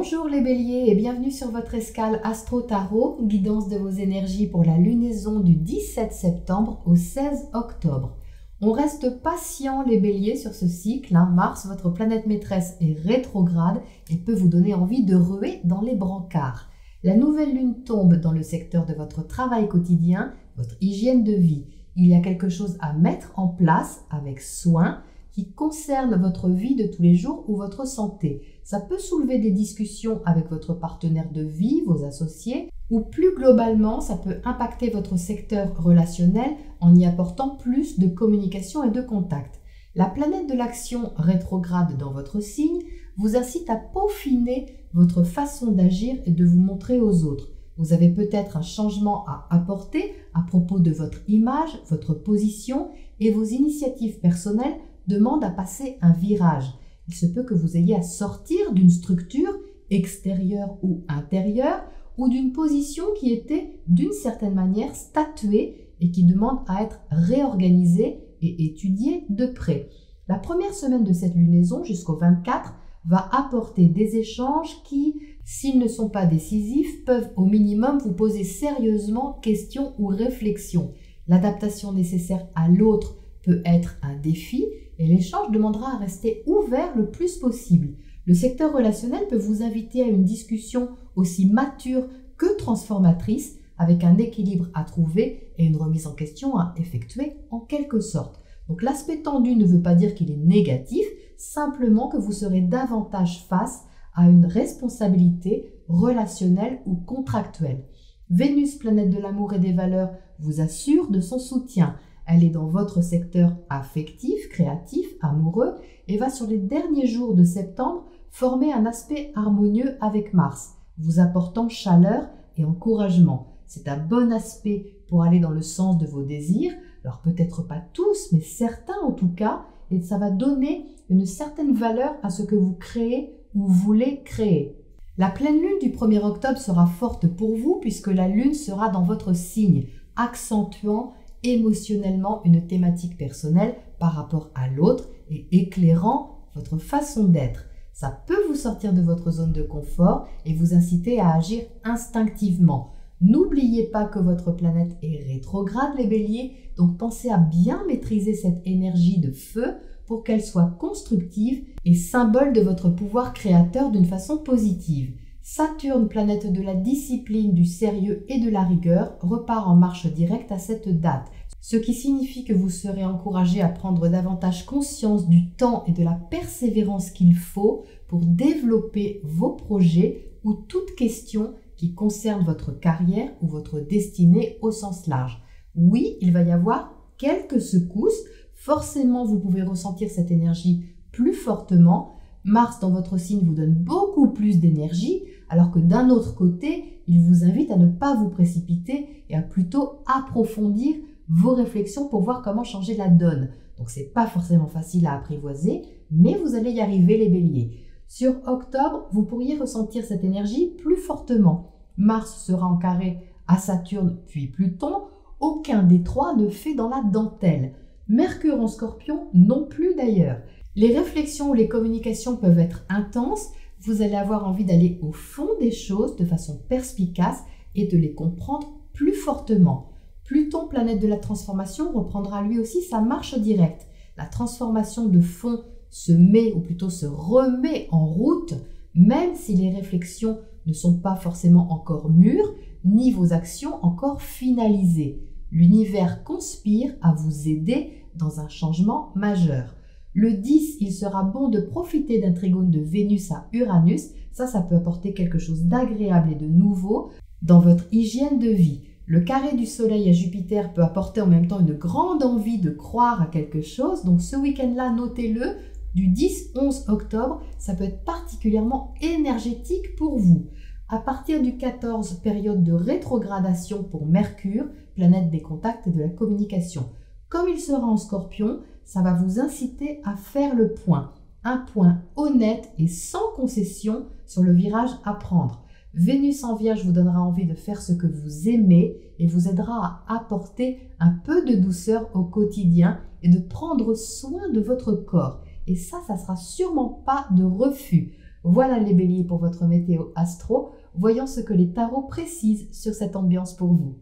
Bonjour les béliers et bienvenue sur votre escale Astro Tarot, guidance de vos énergies pour la lunaison du 17 septembre au 16 octobre. On reste patient les béliers sur ce cycle, Mars, votre planète maîtresse, est rétrograde et peut vous donner envie de ruer dans les brancards. La nouvelle lune tombe dans le secteur de votre travail quotidien, votre hygiène de vie. Il y a quelque chose à mettre en place avec soin qui concerne votre vie de tous les jours ou votre santé. Ça peut soulever des discussions avec votre partenaire de vie, vos associés, ou plus globalement, ça peut impacter votre secteur relationnel en y apportant plus de communication et de contact. La planète de l'action rétrograde dans votre signe vous incite à peaufiner votre façon d'agir et de vous montrer aux autres. Vous avez peut-être un changement à apporter à propos de votre image, votre position et vos initiatives personnelles demandent à passer un virage. Il se peut que vous ayez à sortir d'une structure extérieure ou intérieure ou d'une position qui était d'une certaine manière statuée et qui demande à être réorganisée et étudiée de près. La première semaine de cette lunaison jusqu'au 24 va apporter des échanges qui, s'ils ne sont pas décisifs, peuvent au minimum vous poser sérieusement questions ou réflexions. L'adaptation nécessaire à l'autre peut être un défi et l'échange demandera à rester ouvert le plus possible. Le secteur relationnel peut vous inviter à une discussion aussi mature que transformatrice, avec un équilibre à trouver et une remise en question à effectuer en quelque sorte. Donc l'aspect tendu ne veut pas dire qu'il est négatif, simplement que vous serez davantage face à une responsabilité relationnelle ou contractuelle. Vénus, planète de l'amour et des valeurs, vous assure de son soutien. Elle est dans votre secteur affectif, créatif, amoureux et va sur les derniers jours de septembre former un aspect harmonieux avec Mars, vous apportant chaleur et encouragement. C'est un bon aspect pour aller dans le sens de vos désirs, alors peut-être pas tous, mais certains en tout cas, et ça va donner une certaine valeur à ce que vous créez ou voulez créer. La pleine lune du 1er octobre sera forte pour vous puisque la lune sera dans votre signe, accentuant émotionnellement une thématique personnelle par rapport à l'autre et éclairant votre façon d'être. Ça peut vous sortir de votre zone de confort et vous inciter à agir instinctivement. N'oubliez pas que votre planète est rétrograde les béliers, donc pensez à bien maîtriser cette énergie de feu pour qu'elle soit constructive et symbole de votre pouvoir créateur d'une façon positive. Saturne, planète de la discipline, du sérieux et de la rigueur, repart en marche directe à cette date, ce qui signifie que vous serez encouragé à prendre davantage conscience du temps et de la persévérance qu'il faut pour développer vos projets ou toute question qui concerne votre carrière ou votre destinée au sens large. Oui, il va y avoir quelques secousses, forcément vous pouvez ressentir cette énergie plus fortement. Mars dans votre signe vous donne beaucoup plus d'énergie, alors que d'un autre côté, il vous invite à ne pas vous précipiter et à plutôt approfondir vos réflexions pour voir comment changer la donne. Donc c'est pas forcément facile à apprivoiser, mais vous allez y arriver les béliers. Sur octobre, vous pourriez ressentir cette énergie plus fortement. Mars sera en carré à Saturne puis Pluton, aucun des trois ne fait dans la dentelle. Mercure en Scorpion non plus d'ailleurs. Les réflexions ou les communications peuvent être intenses, vous allez avoir envie d'aller au fond des choses de façon perspicace et de les comprendre plus fortement. Pluton, planète de la transformation, reprendra lui aussi sa marche directe. La transformation de fond se met, ou plutôt se remet en route, même si les réflexions ne sont pas forcément encore mûres, ni vos actions encore finalisées. L'univers conspire à vous aider dans un changement majeur. Le 10, il sera bon de profiter d'un trigone de Vénus à Uranus. Ça peut apporter quelque chose d'agréable et de nouveau dans votre hygiène de vie. Le carré du Soleil à Jupiter peut apporter en même temps une grande envie de croire à quelque chose. Donc ce week-end-là, notez-le, du 10-11 octobre, ça peut être particulièrement énergétique pour vous. À partir du 14, période de rétrogradation pour Mercure, planète des contacts et de la communication. Comme il sera en Scorpion, ça va vous inciter à faire le point. Un point honnête et sans concession sur le virage à prendre. Vénus en Vierge vous donnera envie de faire ce que vous aimez et vous aidera à apporter un peu de douceur au quotidien et de prendre soin de votre corps. Et ça sera sûrement pas de refus. Voilà les béliers pour votre météo astro. Voyons ce que les tarots précisent sur cette ambiance pour vous.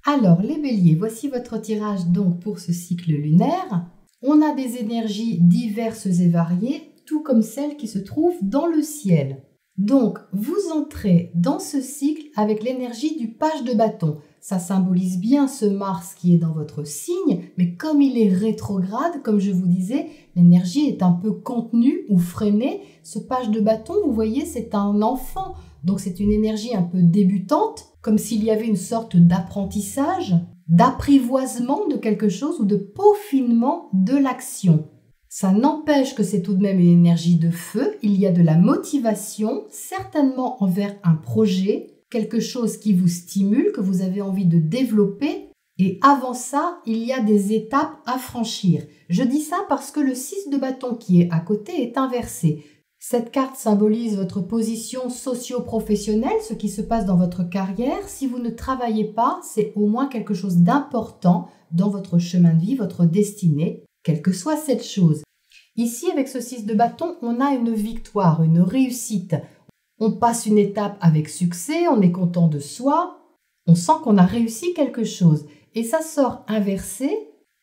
Alors les béliers, voici votre tirage donc pour ce cycle lunaire. On a des énergies diverses et variées, tout comme celles qui se trouvent dans le ciel. Donc, vous entrez dans ce cycle avec l'énergie du page de bâton. Ça symbolise bien ce Mars qui est dans votre signe, mais comme il est rétrograde, comme je vous disais, l'énergie est un peu contenue ou freinée. Ce page de bâton, vous voyez, c'est un enfant. Donc, c'est une énergie un peu débutante, comme s'il y avait une sorte d'apprentissage, d'apprivoisement de quelque chose ou de peaufinement de l'action. Ça n'empêche que c'est tout de même une énergie de feu, il y a de la motivation, certainement envers un projet, quelque chose qui vous stimule, que vous avez envie de développer, et avant ça, il y a des étapes à franchir. Je dis ça parce que le 6 de bâton qui est à côté est inversé. Cette carte symbolise votre position socio-professionnelle, ce qui se passe dans votre carrière. Si vous ne travaillez pas, c'est au moins quelque chose d'important dans votre chemin de vie, votre destinée, quelle que soit cette chose. Ici, avec ce 6 de bâton, on a une victoire, une réussite. On passe une étape avec succès, on est content de soi, on sent qu'on a réussi quelque chose. Et ça sort inversé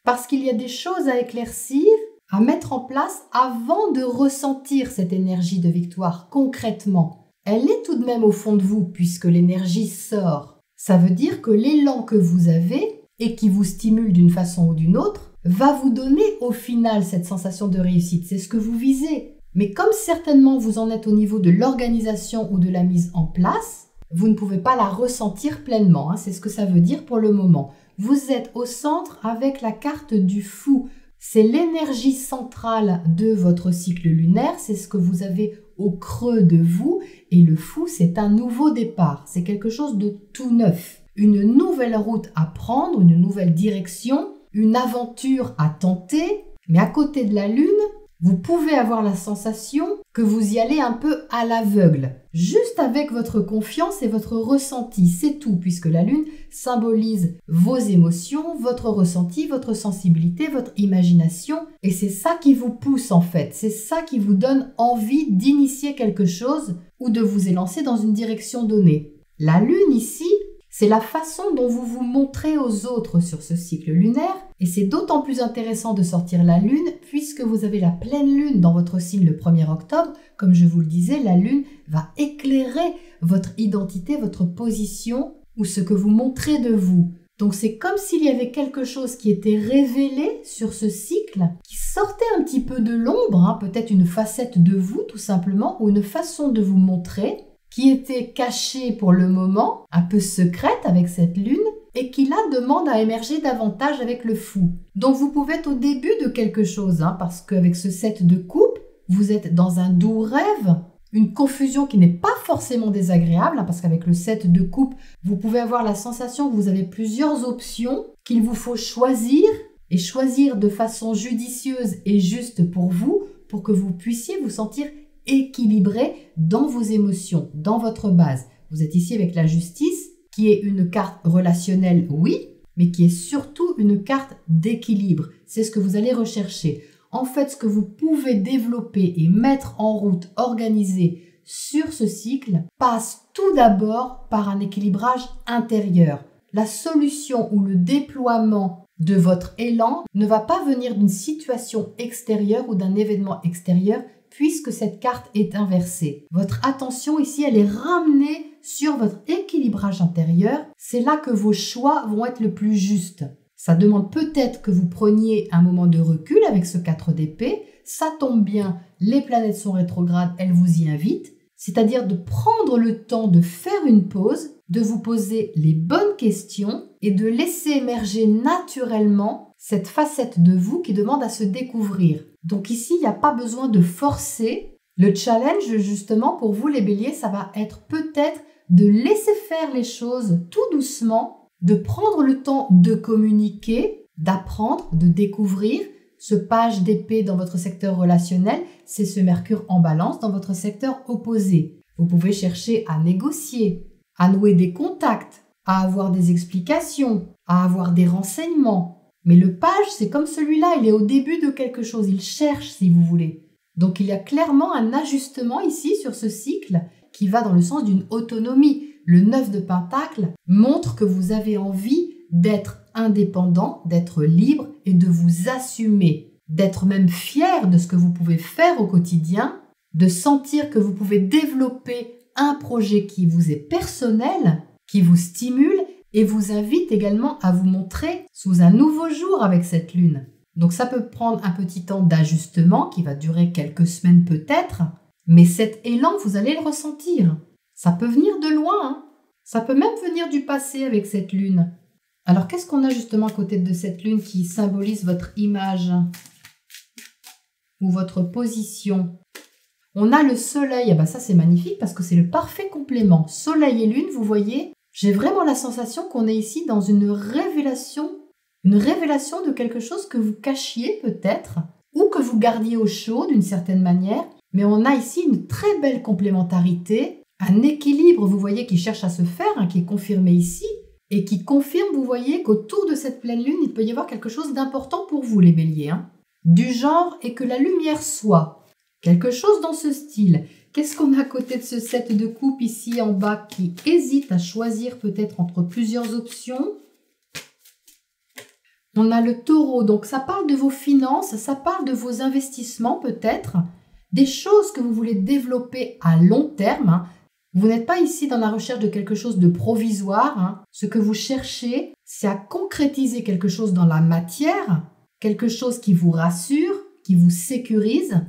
parce qu'il y a des choses à éclaircir, à mettre en place avant de ressentir cette énergie de victoire concrètement. Elle est tout de même au fond de vous puisque l'énergie sort. Ça veut dire que l'élan que vous avez et qui vous stimule d'une façon ou d'une autre va vous donner au final cette sensation de réussite. C'est ce que vous visez. Mais comme certainement vous en êtes au niveau de l'organisation ou de la mise en place, vous ne pouvez pas la ressentir pleinement. C'est ce que ça veut dire pour le moment. Vous êtes au centre avec la carte du fou. C'est l'énergie centrale de votre cycle lunaire. C'est ce que vous avez au creux de vous. Et le fou, c'est un nouveau départ. C'est quelque chose de tout neuf. Une nouvelle route à prendre, une nouvelle direction, une aventure à tenter. Mais à côté de la Lune, vous pouvez avoir la sensation que vous y allez un peu à l'aveugle, juste avec votre confiance et votre ressenti, c'est tout, puisque la Lune symbolise vos émotions, votre ressenti, votre sensibilité, votre imagination, et c'est ça qui vous pousse en fait, c'est ça qui vous donne envie d'initier quelque chose ou de vous élancer dans une direction donnée. La Lune ici, c'est la façon dont vous vous montrez aux autres sur ce cycle lunaire et c'est d'autant plus intéressant de sortir la Lune puisque vous avez la pleine Lune dans votre signe le 1er octobre. Comme je vous le disais, la Lune va éclairer votre identité, votre position ou ce que vous montrez de vous. Donc c'est comme s'il y avait quelque chose qui était révélé sur ce cycle, qui sortait un petit peu de l'ombre, peut-être une facette de vous tout simplement ou une façon de vous montrer, qui était cachée pour le moment, un peu secrète avec cette lune, et qui là demande à émerger davantage avec le fou. Donc vous pouvez être au début de quelque chose, parce qu'avec ce 7 de coupe, vous êtes dans un doux rêve, une confusion qui n'est pas forcément désagréable, parce qu'avec le 7 de coupe, vous pouvez avoir la sensation que vous avez plusieurs options, qu'il vous faut choisir, et choisir de façon judicieuse et juste pour vous, pour que vous puissiez vous sentir équilibré dans vos émotions, dans votre base. Vous êtes ici avec la justice, qui est une carte relationnelle, oui, mais qui est surtout une carte d'équilibre. C'est ce que vous allez rechercher. En fait, ce que vous pouvez développer et mettre en route, organiser sur ce cycle, passe tout d'abord par un équilibrage intérieur. La solution ou le déploiement de votre élan ne va pas venir d'une situation extérieure ou d'un événement extérieur, puisque cette carte est inversée. Votre attention ici, elle est ramenée sur votre équilibrage intérieur. C'est là que vos choix vont être le plus justes. Ça demande peut-être que vous preniez un moment de recul avec ce 4 d'épée. Ça tombe bien, les planètes sont rétrogrades, elles vous y invitent. C'est-à-dire de prendre le temps de faire une pause, de vous poser les bonnes questions et de laisser émerger naturellement cette facette de vous qui demande à se découvrir. Donc ici, il n'y a pas besoin de forcer. Le challenge, justement, pour vous les béliers, ça va être peut-être de laisser faire les choses tout doucement, de prendre le temps de communiquer, d'apprendre, de découvrir. Ce page d'épée dans votre secteur relationnel, c'est ce Mercure en balance dans votre secteur opposé. Vous pouvez chercher à négocier, à nouer des contacts, à avoir des explications, à avoir des renseignements. Mais le page, c'est comme celui-là, il est au début de quelque chose, il cherche si vous voulez. Donc il y a clairement un ajustement ici sur ce cycle qui va dans le sens d'une autonomie. Le 9 de Pentacle montre que vous avez envie d'être indépendant, d'être libre et de vous assumer, d'être même fier de ce que vous pouvez faire au quotidien, de sentir que vous pouvez développer un projet qui vous est personnel, qui vous stimule et vous invite également à vous montrer sous un nouveau jour avec cette lune. Donc ça peut prendre un petit temps d'ajustement qui va durer quelques semaines peut-être, mais cet élan, vous allez le ressentir. Ça peut venir de loin, hein. Ça peut même venir du passé avec cette lune. Alors qu'est-ce qu'on a justement à côté de cette lune qui symbolise votre image ou votre position? On a le soleil, ah ben ça c'est magnifique parce que c'est le parfait complément. Soleil et lune, vous voyez, j'ai vraiment la sensation qu'on est ici dans une révélation de quelque chose que vous cachiez peut-être ou que vous gardiez au chaud d'une certaine manière. Mais on a ici une très belle complémentarité, un équilibre, vous voyez, qui cherche à se faire, hein, qui est confirmé ici, et qui confirme, vous voyez, qu'autour de cette pleine lune, il peut y avoir quelque chose d'important pour vous, les béliers. Hein, du genre, et que la lumière soit. Quelque chose dans ce style. Qu'est-ce qu'on a à côté de ce 7 de coupe ici en bas qui hésite à choisir peut-être entre plusieurs options? On a le taureau, donc ça parle de vos finances, ça parle de vos investissements peut-être, des choses que vous voulez développer à long terme. Hein. Vous n'êtes pas ici dans la recherche de quelque chose de provisoire. Hein. Ce que vous cherchez, c'est à concrétiser quelque chose dans la matière, quelque chose qui vous rassure, qui vous sécurise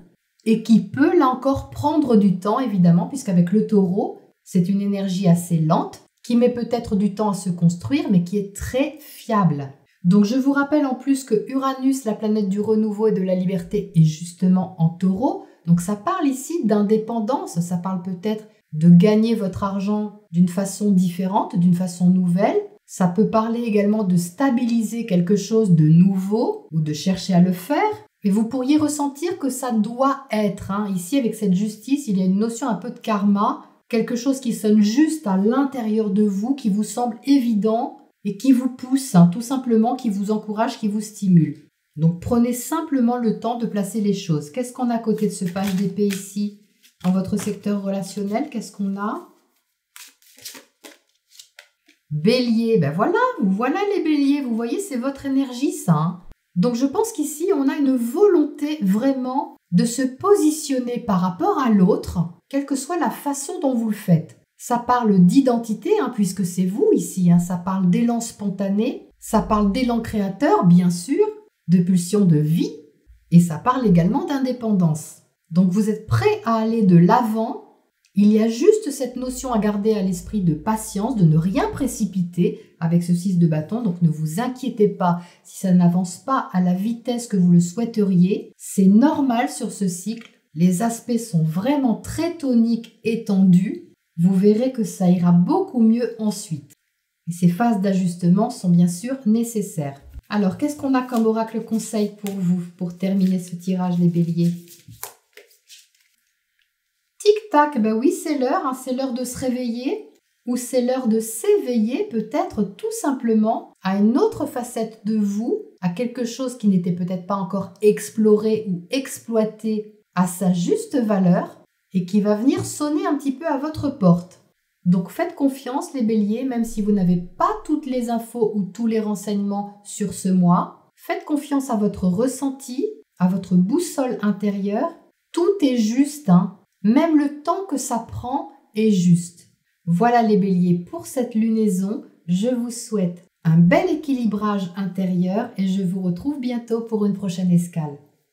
et qui peut là encore prendre du temps évidemment, puisqu'avec le taureau, c'est une énergie assez lente qui met peut-être du temps à se construire mais qui est très fiable. Donc je vous rappelle en plus que Uranus, la planète du renouveau et de la liberté, est justement en taureau. Donc ça parle ici d'indépendance, ça parle peut-être de gagner votre argent d'une façon différente, d'une façon nouvelle. Ça peut parler également de stabiliser quelque chose de nouveau ou de chercher à le faire. Mais vous pourriez ressentir que ça doit être. Hein. Ici, avec cette justice, il y a une notion un peu de karma, quelque chose qui sonne juste à l'intérieur de vous, qui vous semble évident et qui vous pousse, hein, tout simplement, qui vous encourage, qui vous stimule. Donc prenez simplement le temps de placer les choses. Qu'est-ce qu'on a à côté de ce page d'épée ici? Dans votre secteur relationnel, qu'est-ce qu'on a? Bélier, ben voilà les béliers, vous voyez, c'est votre énergie ça. Hein. Donc je pense qu'ici, on a une volonté vraiment de se positionner par rapport à l'autre, quelle que soit la façon dont vous le faites. Ça parle d'identité, hein, puisque c'est vous ici, hein, ça parle d'élan spontané, ça parle d'élan créateur, bien sûr, de pulsion de vie, et ça parle également d'indépendance. Donc vous êtes prêt à aller de l'avant. Il y a juste cette notion à garder à l'esprit de patience, de ne rien précipiter avec ce 6 de bâton. Donc ne vous inquiétez pas si ça n'avance pas à la vitesse que vous le souhaiteriez. C'est normal sur ce cycle. Les aspects sont vraiment très toniques et tendus. Vous verrez que ça ira beaucoup mieux ensuite. Et ces phases d'ajustement sont bien sûr nécessaires. Alors, qu'est-ce qu'on a comme oracle conseil pour vous, pour terminer ce tirage, les béliers? Tic-tac, ben oui, c'est l'heure, hein, c'est l'heure de se réveiller, ou c'est l'heure de s'éveiller peut-être tout simplement à une autre facette de vous, à quelque chose qui n'était peut-être pas encore exploré ou exploité à sa juste valeur, et qui va venir sonner un petit peu à votre porte. Donc faites confiance les béliers, même si vous n'avez pas toutes les infos ou tous les renseignements sur ce mois. Faites confiance à votre ressenti, à votre boussole intérieure. Tout est juste, hein. Même le temps que ça prend est juste. Voilà les béliers pour cette lunaison. Je vous souhaite un bel équilibrage intérieur et je vous retrouve bientôt pour une prochaine escale.